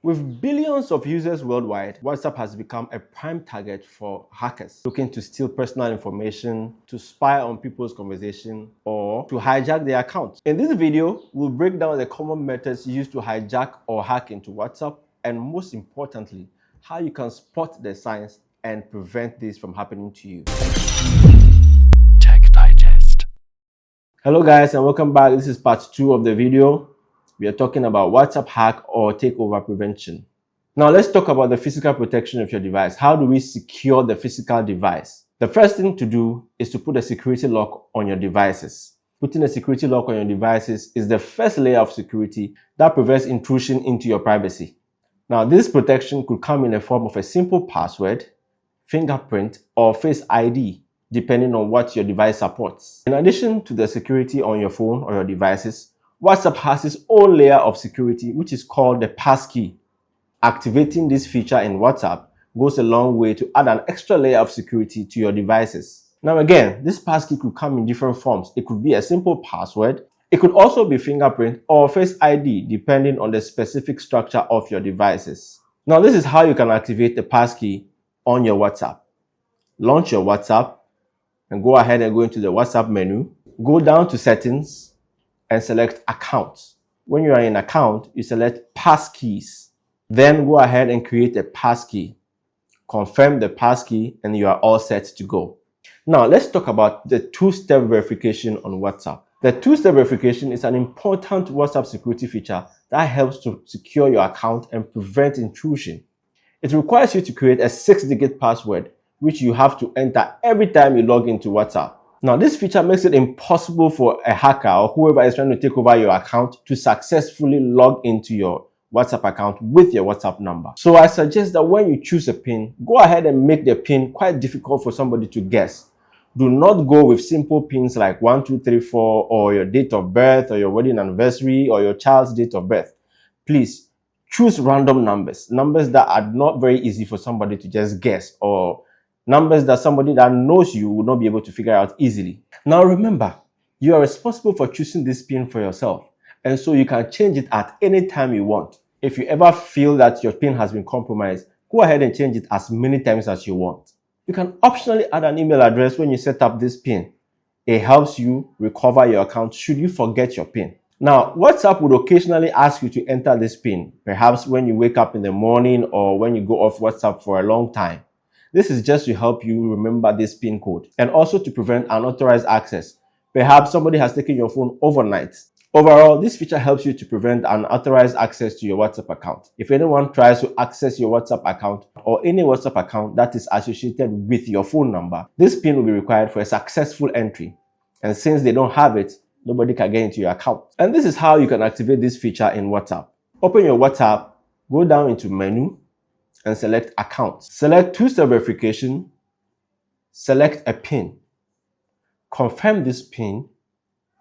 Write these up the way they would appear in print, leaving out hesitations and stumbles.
With billions of users worldwide, WhatsApp has become a prime target for hackers looking to steal personal information, to spy on people's conversation, or to hijack their accounts. In this video, we'll break down the common methods used to hijack or hack into WhatsApp, and most importantly, how you can spot the signs and prevent this from happening to you. Tech Digest. Hello guys, and welcome back. This is part 2 of the video. We are talking about WhatsApp hack or takeover prevention. Now let's talk about the physical protection of your device. How do we secure the physical device? The first thing to do is to put a security lock on your devices. Putting a security lock on your devices is the first layer of security that prevents intrusion into your privacy. Now this protection could come in the form of a simple password, fingerprint, or Face ID, depending on what your device supports. In addition to the security on your phone or your devices, WhatsApp has its own layer of security, which is called the passkey. Activating this feature in WhatsApp goes a long way to add an extra layer of security to your devices. Now again, this passkey could come in different forms. It could be a simple password. It could also be fingerprint or Face ID, depending on the specific structure of your devices. Now this is how you can activate the passkey on your WhatsApp. Launch your WhatsApp and go ahead and go into the WhatsApp menu. Go down to Settings and select Accounts. When you are in Account, you select Passkeys. Then go ahead and create a passkey. Confirm the passkey and you are all set to go. Now let's talk about the two-step verification on WhatsApp. The two-step verification is an important WhatsApp security feature that helps to secure your account and prevent intrusion. It requires you to create a 6-digit password, which you have to enter every time you log into WhatsApp. Now, this feature makes it impossible for a hacker or whoever is trying to take over your account to successfully log into your WhatsApp account with your WhatsApp number. So I suggest that when you choose a PIN, go ahead and make the PIN quite difficult for somebody to guess. Do not go with simple PINs like 1, 2, 3, 4 or your date of birth or your wedding anniversary or your child's date of birth. Please choose random numbers that are not very easy for somebody to just guess, or numbers that somebody that knows you will not be able to figure out easily. Now remember, you are responsible for choosing this PIN for yourself, and so you can change it at any time you want. If you ever feel that your PIN has been compromised, go ahead and change it as many times as you want. You can optionally add an email address when you set up this PIN. It helps you recover your account should you forget your PIN. Now, WhatsApp would occasionally ask you to enter this PIN, perhaps when you wake up in the morning or when you go off WhatsApp for a long time. This is just to help you remember this PIN code and also to prevent unauthorized access. Perhaps somebody has taken your phone overnight. Overall, this feature helps you to prevent unauthorized access to your WhatsApp account. If anyone tries to access your WhatsApp account or any WhatsApp account that is associated with your phone number, this PIN will be required for a successful entry. And since they don't have it, nobody can get into your account. And this is how you can activate this feature in WhatsApp. Open your WhatsApp, go down into Menu, and select Accounts. Select two-step verification, select a PIN. Confirm this PIN,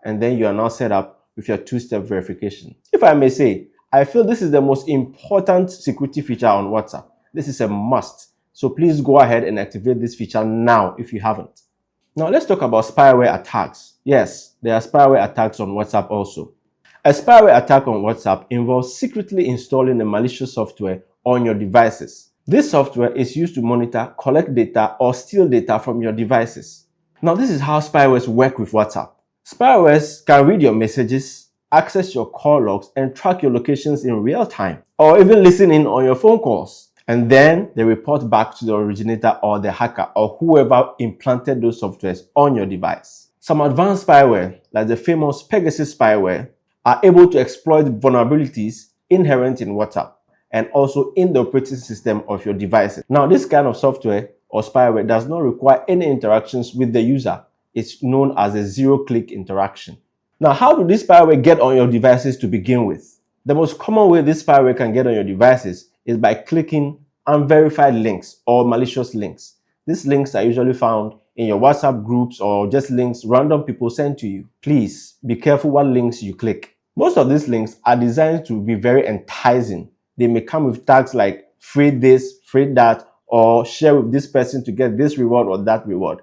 and then you are now set up with your two-step verification. If I may say, I feel this is the most important security feature on WhatsApp. This is a must. So please go ahead and activate this feature now if you haven't. Now let's talk about spyware attacks. Yes, there are spyware attacks on WhatsApp also. A spyware attack on WhatsApp involves secretly installing a malicious software on your devices. This software is used to monitor, collect data, or steal data from your devices. Now this is how spywares work with WhatsApp. Spywares can read your messages, access your call logs, and track your locations in real time, or even listen in on your phone calls. And then they report back to the originator or the hacker or whoever implanted those softwares on your device. Some advanced spyware, like the famous Pegasus spyware, are able to exploit vulnerabilities inherent in WhatsApp and also in the operating system of your devices. Now, this kind of software or spyware does not require any interactions with the user. It's known as a zero-click interaction. Now, how do this spyware get on your devices to begin with? The most common way this spyware can get on your devices is by clicking unverified links or malicious links. These links are usually found in your WhatsApp groups or just links random people send to you. Please be careful what links you click. Most of these links are designed to be very enticing. They may come with tags like free this, free that, or share with this person to get this reward or that reward.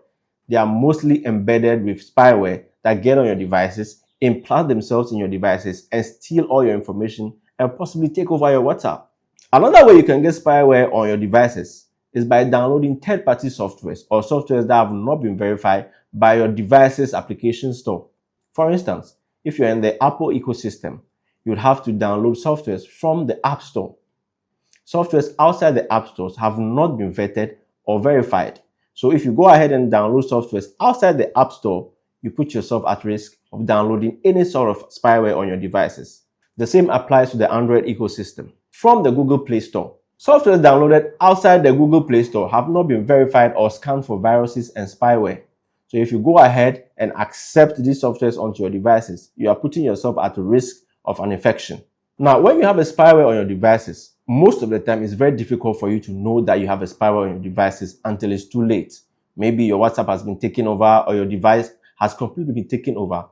They are mostly embedded with spyware that get on your devices, implant themselves in your devices, and steal all your information and possibly take over your WhatsApp. Another way you can get spyware on your devices is by downloading third-party softwares or softwares that have not been verified by your device's application store. For instance, if you're in the Apple ecosystem, you'd have to download softwares from the App Store. Softwares outside the App Stores have not been vetted or verified. So if you go ahead and download softwares outside the App Store, you put yourself at risk of downloading any sort of spyware on your devices. The same applies to the Android ecosystem. From the Google Play Store, softwares downloaded outside the Google Play Store have not been verified or scanned for viruses and spyware. So if you go ahead and accept these softwares onto your devices, you are putting yourself at risk of an infection. Now, when you have a spyware on your devices, most of the time it's very difficult for you to know that you have a spyware on your devices until it's too late. Maybe your WhatsApp has been taken over or your device has completely been taken over.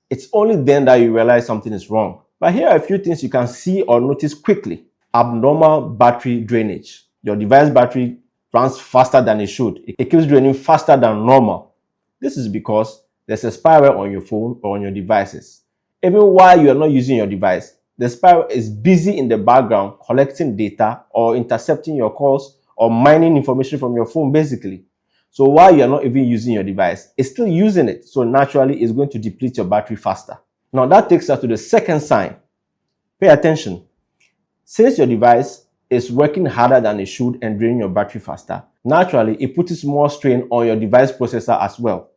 It's only then that you realize something is wrong. But here are a few things you can see or notice quickly. Abnormal battery drainage. Your device battery runs faster than it should. It keeps draining faster than normal. This is because there's a spyware on your phone or on your devices. Even while you are not using your device, the spyware is busy in the background collecting data or intercepting your calls or mining information from your phone basically. So while you're not even using your device, it's still using it. So naturally, it's going to deplete your battery faster. Now that takes us to the second sign. Pay attention. Since your device is working harder than it should and draining your battery faster, naturally, it puts more strain on your device processor as well.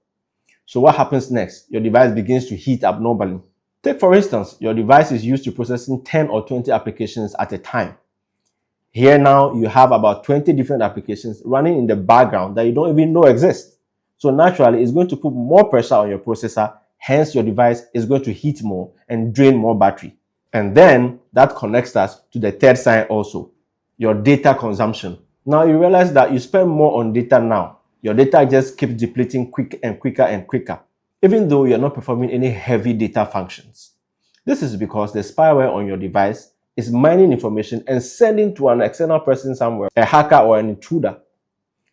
So what happens next? Your device begins to heat abnormally. Take for instance, your device is used to processing 10 or 20 applications at a time. Here now, you have about 20 different applications running in the background that you don't even know exist. So naturally, it's going to put more pressure on your processor. Hence, your device is going to heat more and drain more battery. And then that connects us to the third sign also, your data consumption. Now you realize that you spend more on data now. Your data just keeps depleting quicker and quicker, even though you're not performing any heavy data functions. This is because the spyware on your device is mining information and sending to an external person somewhere, a hacker or an intruder.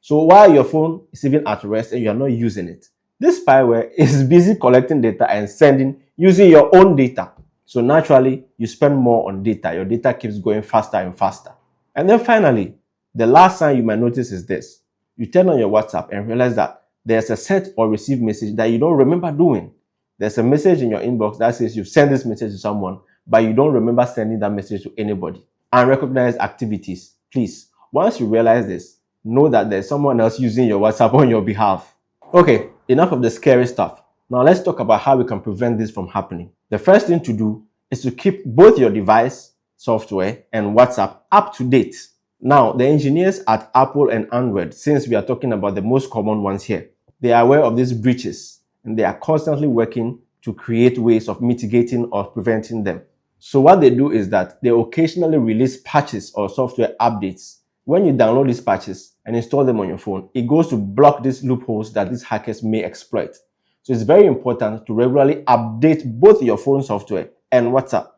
So while your phone is even at rest and you're not using it, this spyware is busy collecting data and sending using your own data. So naturally, you spend more on data. Your data keeps going faster and faster. And then finally, the last sign you might notice is this. You turn on your WhatsApp and realize that there's a sent or received message that you don't remember doing. There's a message in your inbox that says you've sent this message to someone, but you don't remember sending that message to anybody. Unrecognized activities. Please, once you realize this, know that there's someone else using your WhatsApp on your behalf. Okay, enough of the scary stuff. Now let's talk about how we can prevent this from happening. The first thing to do is to keep both your device, software, and WhatsApp up to date. Now, the engineers at Apple and Android, since we are talking about the most common ones here, they are aware of these breaches and they are constantly working to create ways of mitigating or preventing them. So what they do is that they occasionally release patches or software updates. When you download these patches and install them on your phone, it goes to block these loopholes that these hackers may exploit. So it's very important to regularly update both your phone software and WhatsApp.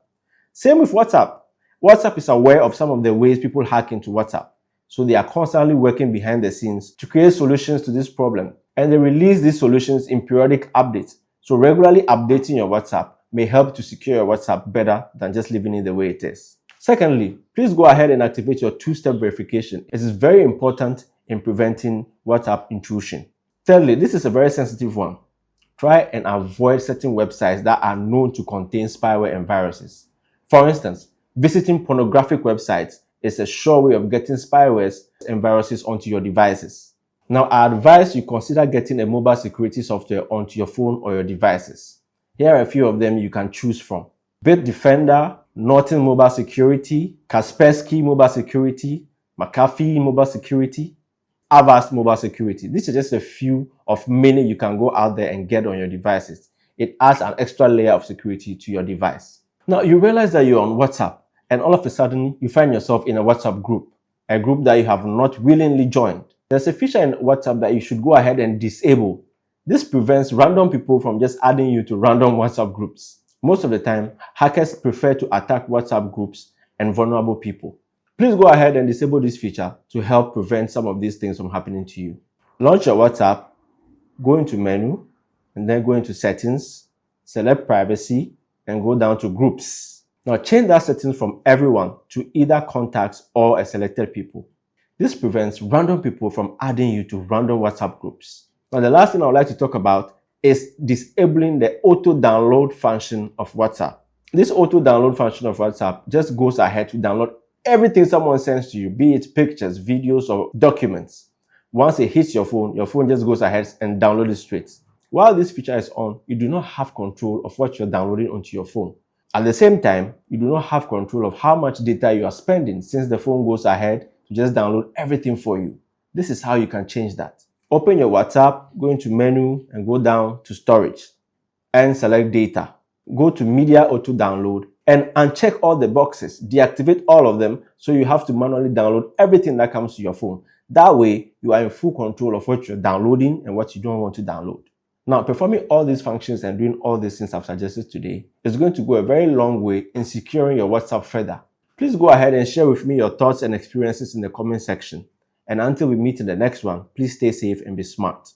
Same with WhatsApp. WhatsApp is aware of some of the ways people hack into WhatsApp. So they are constantly working behind the scenes to create solutions to this problem. And they release these solutions in periodic updates. So regularly updating your WhatsApp may help to secure your WhatsApp better than just leaving it the way it is. Secondly, please go ahead and activate your two-step verification. It is very important in preventing WhatsApp intrusion. Thirdly, this is a very sensitive one. Try and avoid certain websites that are known to contain spyware and viruses. For instance, visiting pornographic websites is a sure way of getting spyware and viruses onto your devices. Now, I advise you consider getting a mobile security software onto your phone or your devices. Here are a few of them you can choose from. Bitdefender, Norton Mobile Security, Kaspersky Mobile Security, McAfee Mobile Security, Avast Mobile Security. These are just a few of many you can go out there and get on your devices. It adds an extra layer of security to your device. Now, you realize that you're on WhatsApp and all of a sudden you find yourself in a WhatsApp group, a group that you have not willingly joined. There's a feature in WhatsApp that you should go ahead and disable. This prevents random people from just adding you to random WhatsApp groups. Most of the time, hackers prefer to attack WhatsApp groups and vulnerable people. Please go ahead and disable this feature to help prevent some of these things from happening to you. Launch your WhatsApp, go into menu, and then go into settings, select privacy, and go down to groups. Now change that settings from everyone to either contacts or a selected people. This prevents random people from adding you to random WhatsApp groups. Now the last thing I would like to talk about is disabling the auto download function of WhatsApp. This auto download function of WhatsApp just goes ahead to download everything someone sends to you, be it pictures, videos, or documents. Once it hits your phone just goes ahead and downloads it straight. While this feature is on, you do not have control of what you're downloading onto your phone. At the same time, you do not have control of how much data you are spending, since the phone goes ahead to just download everything for you. This is how you can change that. Open your WhatsApp, go into menu and go down to storage and select data. Go to media auto download and uncheck all the boxes. Deactivate all of them so you have to manually download everything that comes to your phone. That way, you are in full control of what you're downloading and what you don't want to download. Now, performing all these functions and doing all these things I've suggested today is going to go a very long way in securing your WhatsApp further. Please go ahead and share with me your thoughts and experiences in the comment section. And until we meet in the next one, please stay safe and be smart.